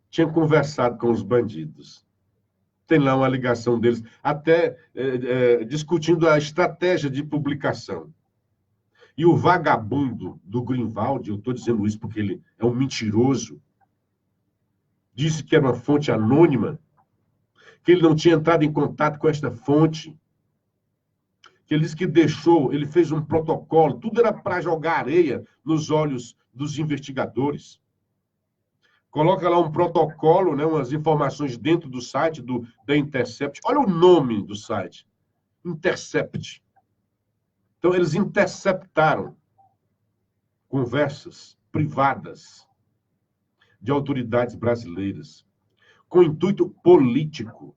tinha conversado com os bandidos. Tem lá uma ligação deles, até discutindo a estratégia de publicação. E o vagabundo do Greenwald, eu estou dizendo isso porque ele é um mentiroso, disse que era uma fonte anônima, que ele não tinha entrado em contato com esta fonte, que ele disse que ele fez um protocolo, tudo era para jogar areia nos olhos dos investigadores. Coloca lá um protocolo, né, umas informações dentro do site da Intercept. Olha o nome do site, Intercept. Então, eles interceptaram conversas privadas de autoridades brasileiras com intuito político,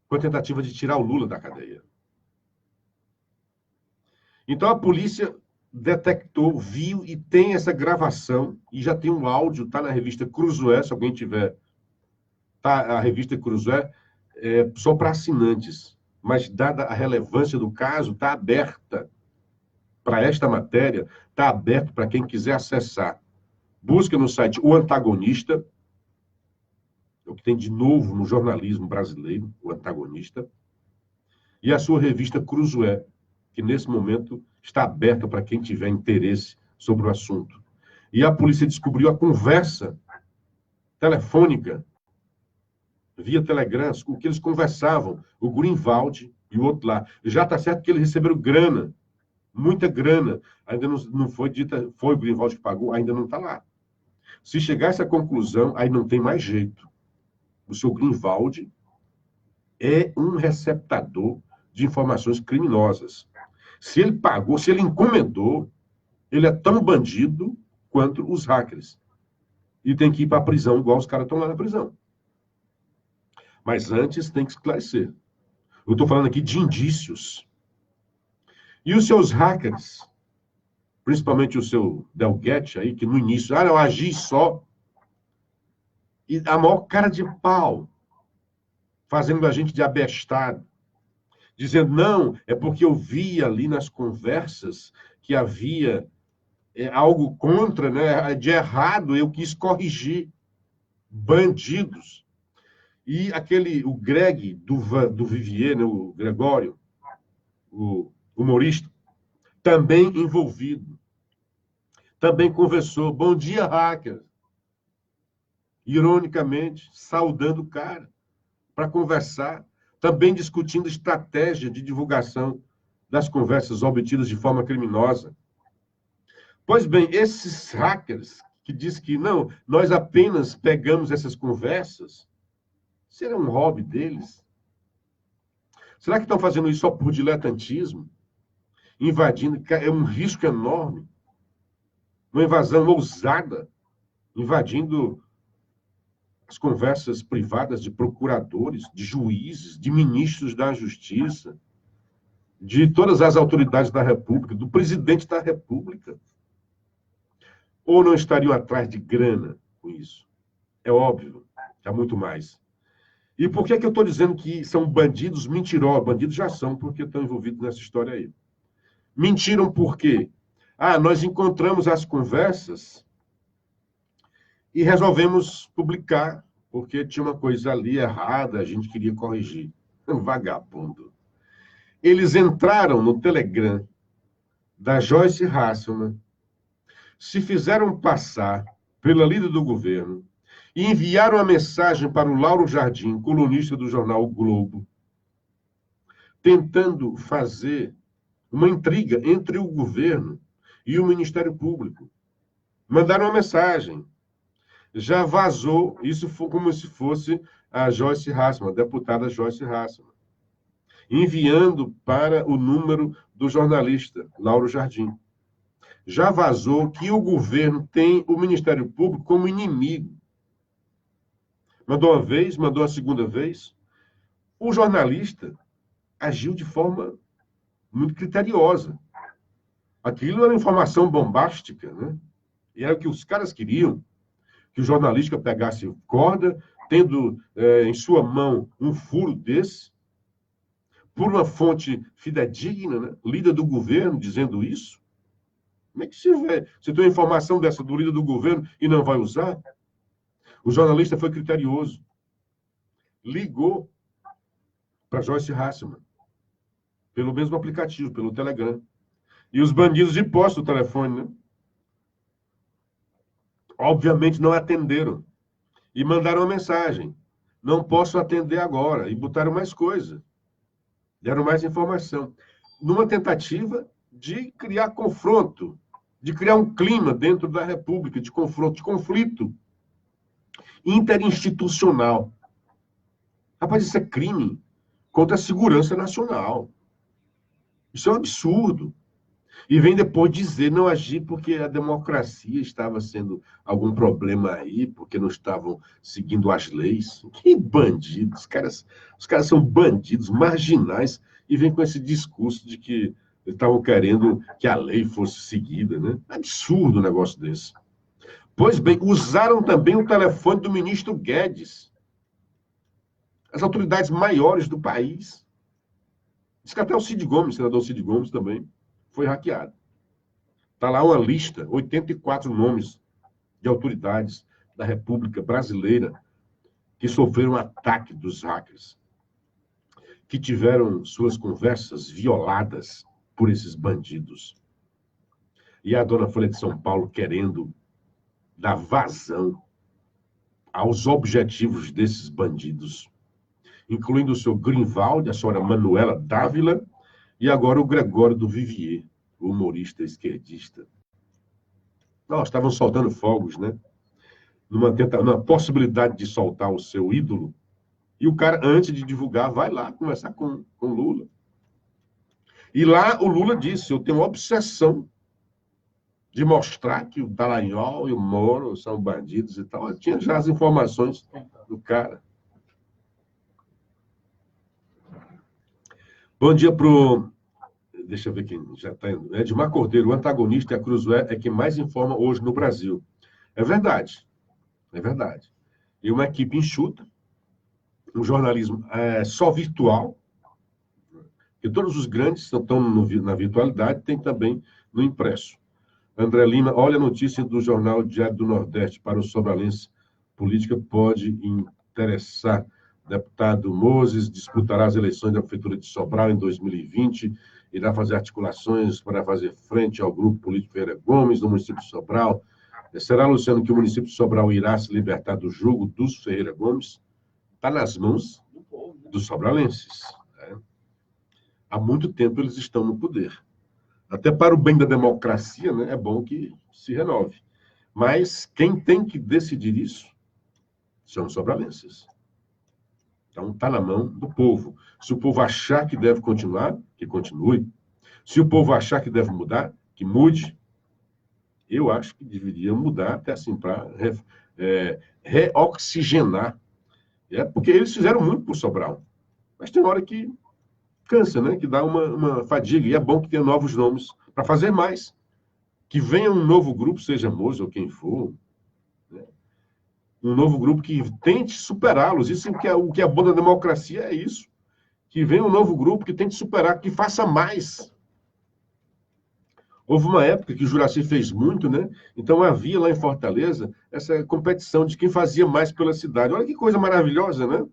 com a tentativa de tirar o Lula da cadeia. Então, a polícia detectou, viu e tem essa gravação, e já tem um áudio, está na revista Cruzoé, se alguém tiver. Tá, a revista Cruzoé é só para assinantes, mas dada a relevância do caso, está aberta para esta matéria, está aberto para quem quiser acessar. Busca no site O Antagonista, o que tem de novo no jornalismo brasileiro, O Antagonista, e a sua revista Cruzoé, que nesse momento está aberta para quem tiver interesse sobre o assunto. E a polícia descobriu a conversa telefônica, via Telegram, o que eles conversavam, o Greenwald e o outro lá. Já está certo que eles receberam grana, muita grana. Ainda não foi dita, foi o Greenwald que pagou, ainda não está lá. Se chegar a essa conclusão, aí não tem mais jeito. O seu Greenwald é um receptador de informações criminosas. Se ele pagou, se ele encomendou, ele é tão bandido quanto os hackers. E tem que ir para a prisão, igual os caras estão lá na prisão. Mas antes tem que esclarecer. Eu estou falando aqui de indícios. E os seus hackers, principalmente o seu Delguete aí, que no início, eu agi só. E a maior cara de pau, fazendo a gente de abestado. Dizendo, não, é porque eu vi ali nas conversas que havia algo contra, né, de errado, eu quis corrigir. Bandidos. E o Greg do Vivier, né, o Gregório, o humorista, também envolvido. Também conversou. Bom dia, hacker. Ironicamente, saudando o cara para conversar. Também discutindo estratégia de divulgação das conversas obtidas de forma criminosa. Pois bem, esses hackers que dizem que não, nós apenas pegamos essas conversas, será um hobby deles? Será que estão fazendo isso só por diletantismo? Invadindo, é um risco enorme. Uma invasão ousada, invadindo as conversas privadas de procuradores, de juízes, de ministros da Justiça, de todas as autoridades da República, do presidente da República. Ou não estariam atrás de grana com isso? É óbvio, há muito mais. E por que eu estou dizendo que são bandidos mentirosos? Bandidos já são, porque estão envolvidos nessa história aí. Mentiram por quê? Nós encontramos as conversas e resolvemos publicar, porque tinha uma coisa ali errada, a gente queria corrigir. Vagabundo. Eles entraram no Telegram da Joyce Hasselman, se fizeram passar pela líder do governo e enviaram a mensagem para o Lauro Jardim, colunista do jornal O Globo, tentando fazer uma intriga entre o governo e o Ministério Público. Mandaram uma mensagem. Já vazou, isso foi como se fosse a Joyce Hasselman, a deputada Joyce Hasselman, enviando para o número do jornalista, Lauro Jardim. Já vazou que o governo tem o Ministério Público como inimigo. Mandou uma vez, mandou a segunda vez. O jornalista agiu de forma muito criteriosa. Aquilo era informação bombástica, né? E era o que os caras queriam, que o jornalista pegasse corda, tendo em sua mão um furo desse, por uma fonte fidedigna, né? Líder do governo dizendo isso. Como é que se vê? Você tem uma informação dessa do líder do governo e não vai usar? O jornalista foi criterioso. Ligou para Joyce Hasselman, pelo mesmo aplicativo, pelo Telegram. E os bandidos de posse do telefone, né? Obviamente não atenderam. E mandaram uma mensagem. Não posso atender agora. E botaram mais coisa. Deram mais informação. Numa tentativa de criar confronto, de criar um clima dentro da República, de confronto, de conflito interinstitucional. Rapaz, isso é crime contra a segurança nacional. Isso é um absurdo. E vem depois dizer, não agir porque a democracia estava sendo algum problema aí, porque não estavam seguindo as leis. Que bandidos! Os caras são bandidos, marginais, e vêm com esse discurso de que estavam querendo que a lei fosse seguida, né? Absurdo um negócio desse. Pois bem, usaram também o telefone do ministro Guedes. As autoridades maiores do país. Diz que até o Cid Gomes, senador Cid Gomes também, foi hackeado. Está lá uma lista, 84 nomes de autoridades da República Brasileira que sofreram ataque dos hackers, que tiveram suas conversas violadas por esses bandidos. E a dona Folha de São Paulo querendo dar vazão aos objetivos desses bandidos, incluindo o seu Grinvaldi, a senhora Manuela Dávila, e agora o Gregório do Vivier, o humorista esquerdista. Estavam soltando fogos, né? Numa possibilidade de soltar o seu ídolo. E o cara, antes de divulgar, vai lá conversar com Lula. E lá o Lula disse, eu tenho uma obsessão de mostrar que o Dallagnol e o Moro são bandidos e tal. Eu tinha já as informações do cara. Bom dia pro... Deixa eu ver quem já está indo. Edmar Cordeiro, o antagonista e a Cruzoé é quem mais informa hoje no Brasil. É verdade. É verdade. E uma equipe enxuta, um jornalismo só virtual, que todos os grandes estão na virtualidade, tem também no impresso. André Lima, olha a notícia do jornal Diário do Nordeste para o sobralense. Política pode interessar. Deputado Moses disputará as eleições da Prefeitura de Sobral em 2020, irá fazer articulações para fazer frente ao grupo político Ferreira Gomes, no município de Sobral. Será, Luciano, que o município de Sobral irá se libertar do jugo dos Ferreira Gomes? Está nas mãos dos sobralenses. Né? Há muito tempo eles estão no poder. Até para o bem da democracia, né, é bom que se renove. Mas quem tem que decidir isso são os sobralenses. Então, está na mão do povo. Se o povo achar que deve continuar, que continue. Se o povo achar que deve mudar, que mude. Eu acho que deveria mudar até assim para reoxigenar. Porque eles fizeram muito por Sobral. Mas tem hora que cansa, né? Que dá uma fadiga. E é bom que tenha novos nomes para fazer mais. Que venha um novo grupo, seja Moza ou quem for, né? Um novo grupo que tente superá-los. Isso o que é bom da democracia é isso. Que venha um novo grupo que tente superar, que faça mais. Houve uma época que o Juracy fez muito, né? Então havia lá em Fortaleza essa competição de quem fazia mais pela cidade. Olha que coisa maravilhosa, né?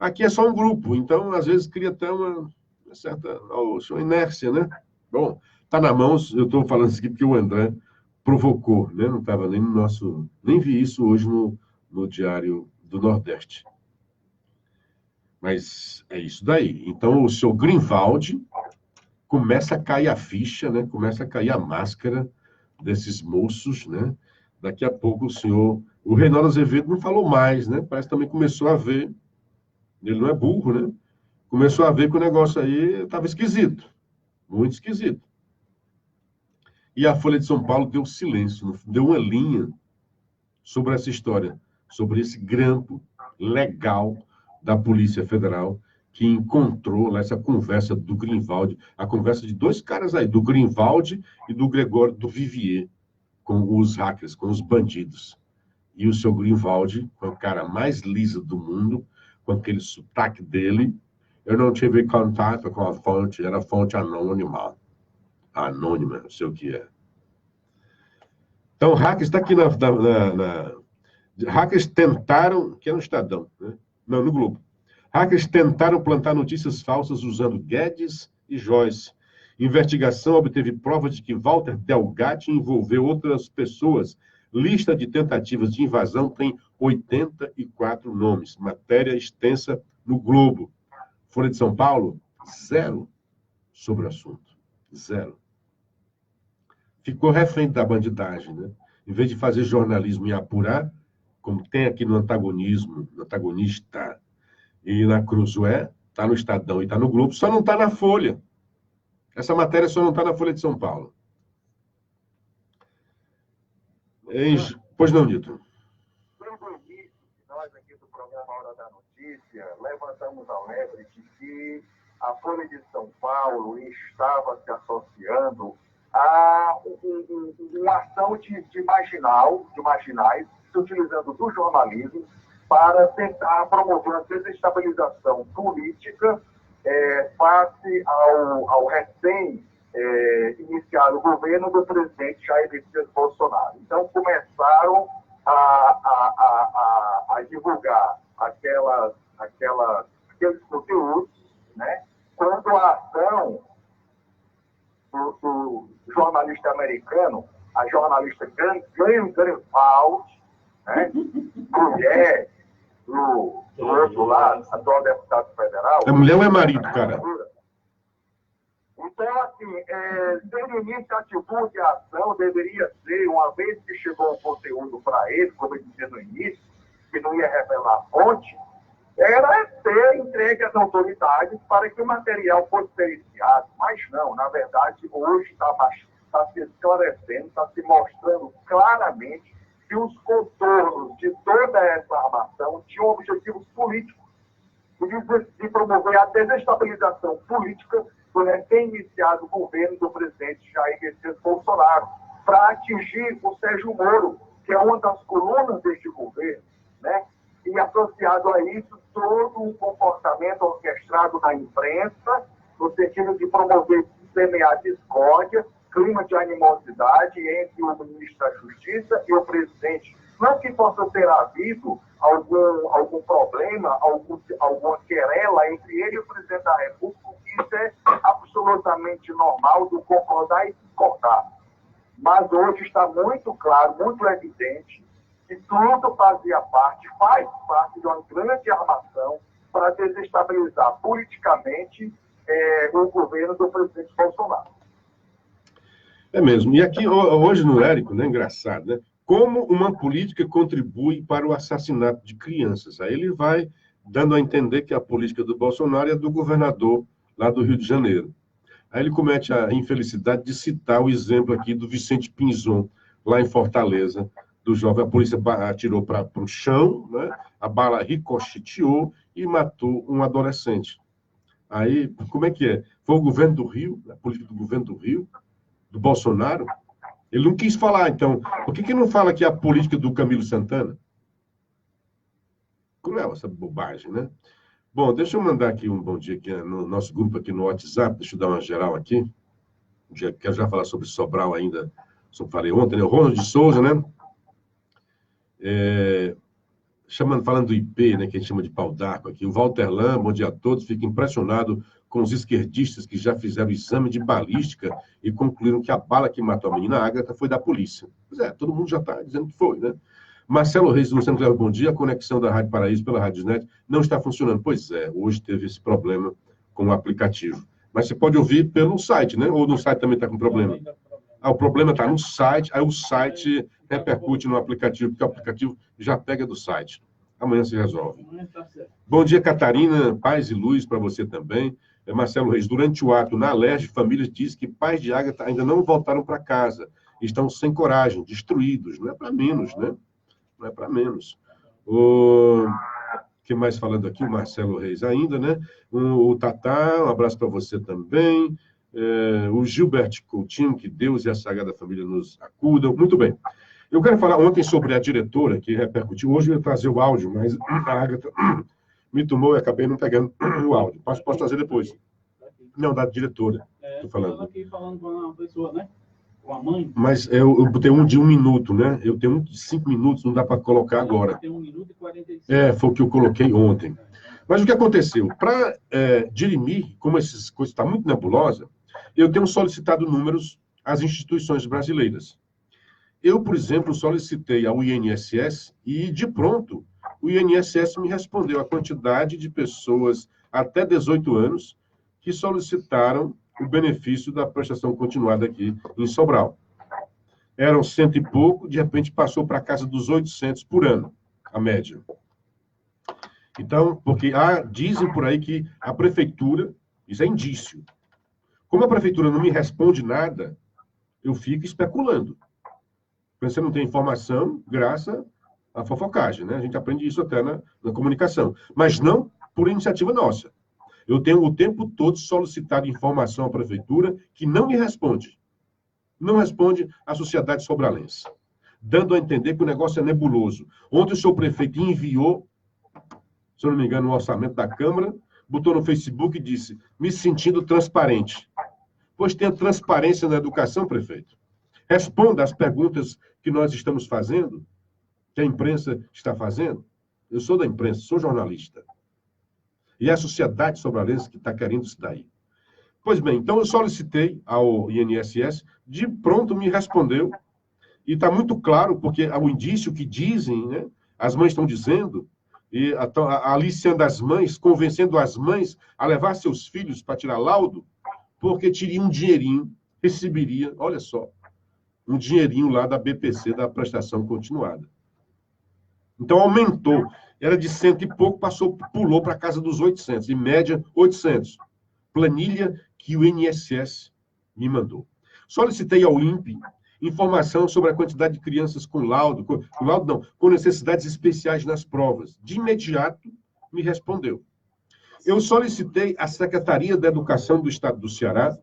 Aqui é só um grupo, então às vezes cria até uma certa inércia, né? Bom, tá na mão, eu estou falando isso aqui porque o André provocou, né? Não estava nem no nosso... Nem vi isso hoje no Diário do Nordeste. Mas é isso daí. Então o seu Grinvaldi começa a cair a ficha, né? Começa a cair a máscara desses moços, né? Daqui a pouco o Reinaldo Azevedo não falou mais, né? Parece que também começou a ver, ele não é burro, né? Começou a ver que o negócio aí estava esquisito, muito esquisito. E a Folha de São Paulo deu silêncio, deu uma linha sobre essa história, sobre esse grampo legal da Polícia Federal, que encontrou lá essa conversa do Grinvaldi, a conversa de dois caras aí, do Grinvaldi e do Gregório do Vivier, com os hackers, com os bandidos. E o seu Grinvaldi, com a cara mais lisa do mundo, com aquele sotaque dele, eu não tive contato com a fonte, era fonte anônima. Anônima, não sei o que é. Então, hackers está aqui hackers tentaram, que é no Estadão, né? Não, no Globo. Hackers tentaram plantar notícias falsas usando Guedes e Joyce. Investigação obteve provas de que Walter Delgatti envolveu outras pessoas. Lista de tentativas de invasão tem 84 nomes. Matéria extensa no Globo. Folha de São Paulo, 0 sobre o assunto. 0. Ficou refém da bandidagem, né? Em vez de fazer jornalismo e apurar, como tem aqui no antagonismo, no antagonista, e na Cruzoé, está no Estadão e está no Globo, só não está na Folha. Essa matéria só não está na Folha de São Paulo. Pois não, Nito. Desde o início, nós aqui do programa Hora da Notícia, levantamos a lebre de que a Folha de São Paulo estava se associando a uma ação de marginais, se utilizando do jornalismo para tentar promover uma desestabilização política face ao recém-iniciado governo do presidente Jair Messias Bolsonaro. Então, começaram a divulgar aqueles conteúdos, né, quando a ação do jornalista americano, a jornalista Glenn Greenwald, né, mulher do outro lado, atual deputado federal. É mulher ou é marido, cara? Então, assim, desde o início, a atitude e a ação deveria ser, uma vez que chegou o conteúdo para ele, como eu disse no início, que não ia revelar a fonte, era ser entregue às autoridades para que o material fosse periciado. Mas não, na verdade, hoje está se esclarecendo, está se mostrando claramente que os contornos de toda essa armação tinham objetivos políticos, de promover a desestabilização política do recém-iniciado governo do presidente Jair Messias Bolsonaro, para atingir o Sérgio Moro, que é uma das colunas deste governo, né? E associado a isso, todo um comportamento orquestrado na imprensa, no sentido de promover, semear discórdia, clima de animosidade entre o ministro da Justiça e o presidente. Não que possa ter havido algum problema, alguma querela entre ele e o presidente da República, isso é absolutamente normal do concordar e discordar. Mas hoje está muito claro, muito evidente, que tudo faz parte de uma grande armação para desestabilizar politicamente o governo do presidente Bolsonaro. É mesmo. E aqui, hoje no Érico, né, engraçado, né? Como uma política contribui para o assassinato de crianças. Aí ele vai dando a entender que a política do Bolsonaro é do governador lá do Rio de Janeiro. Aí ele comete a infelicidade de citar o exemplo aqui do Vicente Pinzon, lá em Fortaleza, do jovem. A polícia atirou para o chão, né? A bala ricocheteou e matou um adolescente. Aí, como é que é? Foi o governo do Rio, a política do governo do Rio, do Bolsonaro. Ele não quis falar, então. Por que não fala que é a política do Camilo Santana? Cruel essa bobagem, né? Bom, deixa eu mandar aqui um bom dia aqui no nosso grupo aqui no WhatsApp. Deixa eu dar uma geral aqui. Quero já falar sobre Sobral ainda. Só falei ontem, né? O Ronald de Souza, né? Falando do IP, né? Que a gente chama de pau d'arco aqui. O Walter Lam, bom dia a todos. Fico impressionado com os esquerdistas que já fizeram exame de balística e concluíram que a bala que matou a menina Ágata foi da polícia. Pois é, todo mundo já está dizendo que foi, né? Marcelo Reis do Luciano Cleber, bom dia. A conexão da Rádio Paraíso pela Radiosnet não está funcionando. Pois é, hoje teve esse problema com o aplicativo. Mas você pode ouvir pelo site, né? Ou no site também está com problema? O problema está no site, aí o site repercute no aplicativo, porque o aplicativo já pega do site. Amanhã se resolve. Bom dia, Catarina. Paz e luz para você também. Marcelo Reis, durante o ato na Alerj, famílias dizem que pais de Ágata ainda não voltaram para casa. Estão sem coragem, destruídos. Não é para menos, né? Não é para menos. O que mais falando aqui? O Marcelo Reis ainda, né? O Tatá, um abraço para você também. O Gilberto Coutinho, que Deus e a Sagrada Família nos acudam. Muito bem. Eu quero falar ontem sobre a diretora, que repercutiu. Hoje eu ia trazer o áudio, mas a Ágata me tomou e acabei não pegando o áudio. Posso trazer depois. Não, da diretora. Estou falando. Aqui falando com uma pessoa, né? Com a mãe. Mas eu botei um de 1 minuto, né? Eu tenho um de 5 minutos, não dá para colocar agora. Tem 1 minuto e 45. Foi o que eu coloquei ontem. Mas o que aconteceu? Para dirimir, como essas coisas estão muito nebulosas, eu tenho solicitado números às instituições brasileiras. Eu, por exemplo, solicitei ao INSS e, de pronto, o INSS me respondeu a quantidade de pessoas até 18 anos que solicitaram o benefício da prestação continuada aqui em Sobral. Eram 100 e pouco, de repente passou para a casa dos 800 por ano, a média. Então, porque dizem por aí que a prefeitura, isso é indício. Como a prefeitura não me responde nada, eu fico especulando. Você não tem informação, graças à fofocagem, né? A gente aprende isso até na comunicação. Mas não por iniciativa nossa. Eu tenho o tempo todo solicitado informação à prefeitura que não me responde. Não responde à sociedade sobralense. Dando a entender que o negócio é nebuloso. Ontem o seu prefeito enviou, se eu não me engano, o orçamento da Câmara, botou no Facebook e disse, me sentindo transparente. Pois tem a transparência na educação, prefeito. Responda às perguntas que nós estamos fazendo, que a imprensa está fazendo. Eu sou da imprensa, sou jornalista. E é a sociedade sobralense que está querendo isso daí. Pois bem, então eu solicitei ao INSS, de pronto me respondeu, e está muito claro, porque o indício que dizem, né, as mães estão dizendo, e aliciando as mães, convencendo as mães a levar seus filhos para tirar laudo, porque teria um dinheirinho, receberia, olha só, um dinheirinho lá da BPC, da prestação continuada. Então, aumentou. Era de 100 e pouco, pulou para a casa dos 800. Em média, 800. Planilha que o INSS me mandou. Solicitei ao INPE informação sobre a quantidade de crianças com com necessidades especiais nas provas. De imediato, me respondeu. Eu solicitei à Secretaria da Educação do Estado do Ceará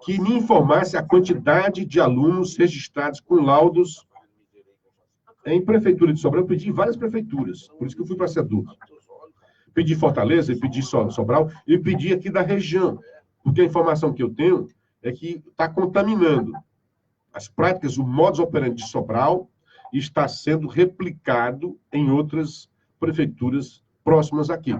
que me informasse a quantidade de alunos registrados com laudos em prefeitura de Sobral. Eu pedi em várias prefeituras, por isso que eu fui para a SEDUC. Pedi Fortaleza, pedi Sobral, e pedi aqui da região, porque a informação que eu tenho é que está contaminando. As práticas, o modus operandi de Sobral está sendo replicado em outras prefeituras próximas aqui.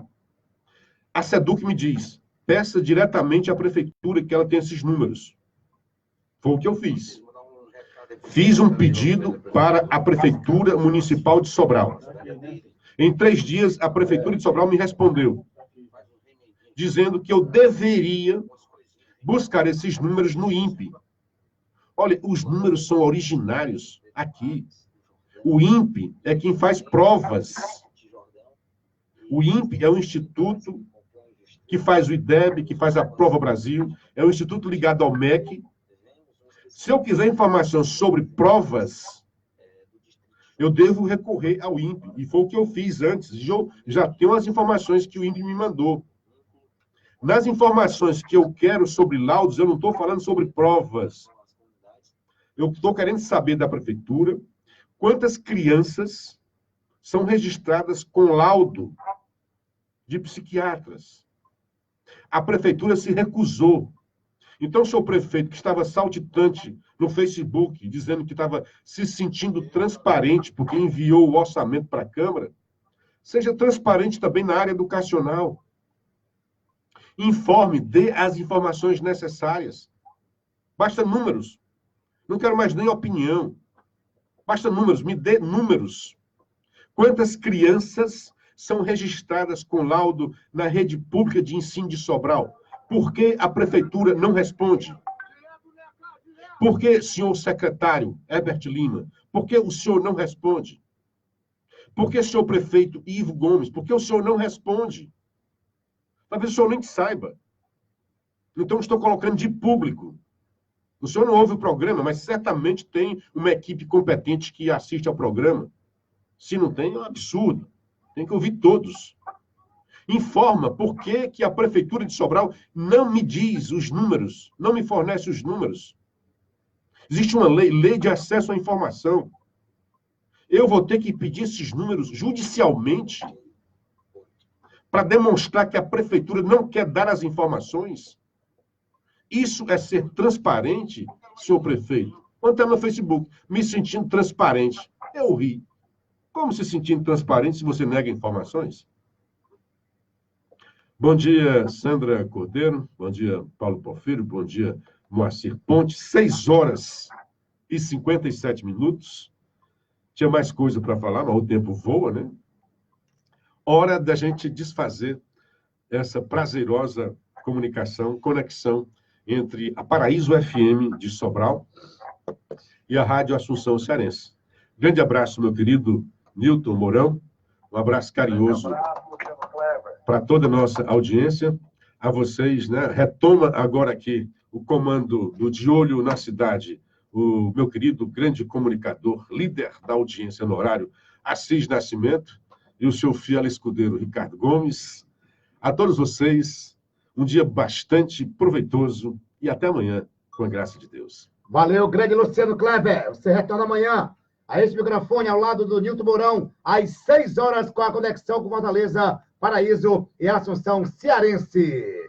A SEDUC me diz, peça diretamente à prefeitura que ela tem esses números. Foi o que eu fiz. Fiz um pedido para a Prefeitura Municipal de Sobral. Em 3 dias, a Prefeitura de Sobral me respondeu, dizendo que eu deveria buscar esses números no INPE. Olha, os números são originários aqui. O INPE é quem faz provas. O INPE é o instituto que faz o IDEB, que faz a Prova Brasil, é um instituto ligado ao MEC. Se eu quiser informação sobre provas, Eu devo recorrer ao INPE. E foi o que eu fiz antes. Eu já tenho as informações que o INPE me mandou. Nas informações que eu quero sobre laudos, eu não estou falando sobre provas. Eu estou querendo saber da prefeitura quantas crianças são registradas com laudo de psiquiatras. A prefeitura se recusou. Então, o seu prefeito, que estava saltitante no Facebook, dizendo que estava se sentindo transparente porque enviou o orçamento para a Câmara, seja transparente também na área educacional. Informe, dê as informações necessárias. Basta números. Não quero mais nem opinião. Basta números, me dê números. Quantas crianças são registradas com laudo na rede pública de ensino de Sobral? Por que a prefeitura não responde? Por que, senhor secretário Herbert Lima, por que o senhor não responde? Por que, senhor prefeito Ivo Gomes, por que o senhor não responde? Talvez o senhor nem saiba. Então, estou colocando de público. O senhor não ouve o programa, mas certamente tem uma equipe competente que assiste ao programa. Se não tem, é um absurdo. Tem que ouvir todos. Informa por que a Prefeitura de Sobral não me diz os números, não me fornece os números. Existe uma lei de acesso à informação. Eu vou ter que pedir esses números judicialmente para demonstrar que a Prefeitura não quer dar as informações. Isso é ser transparente, senhor prefeito? Ontem no Facebook, me sentindo transparente. Eu ri. Como se sentindo transparente se você nega informações? Bom dia, Sandra Cordeiro. Bom dia, Paulo Porfírio. Bom dia, Moacir Ponte. 6h57. Tinha mais coisa para falar, mas o tempo voa, né? Hora da gente desfazer essa prazerosa comunicação, conexão entre a Paraíso FM de Sobral e a Rádio Assunção Cearense. Grande abraço, meu querido Nilton Mourão. Um abraço carinhoso para toda a nossa audiência. A vocês, né? Retoma agora aqui o comando do De Olho na Cidade, o meu querido grande comunicador, líder da audiência no horário, Assis Nascimento, e o seu fiel escudeiro, Ricardo Gomes. A todos vocês, um dia bastante proveitoso e até amanhã, com a graça de Deus. Valeu, grande Luciano Kleber. Você retorna amanhã a esse microfone ao lado do Nilton Mourão, às 6 horas, com a conexão com Fortaleza, Paraíso e Assunção Cearense.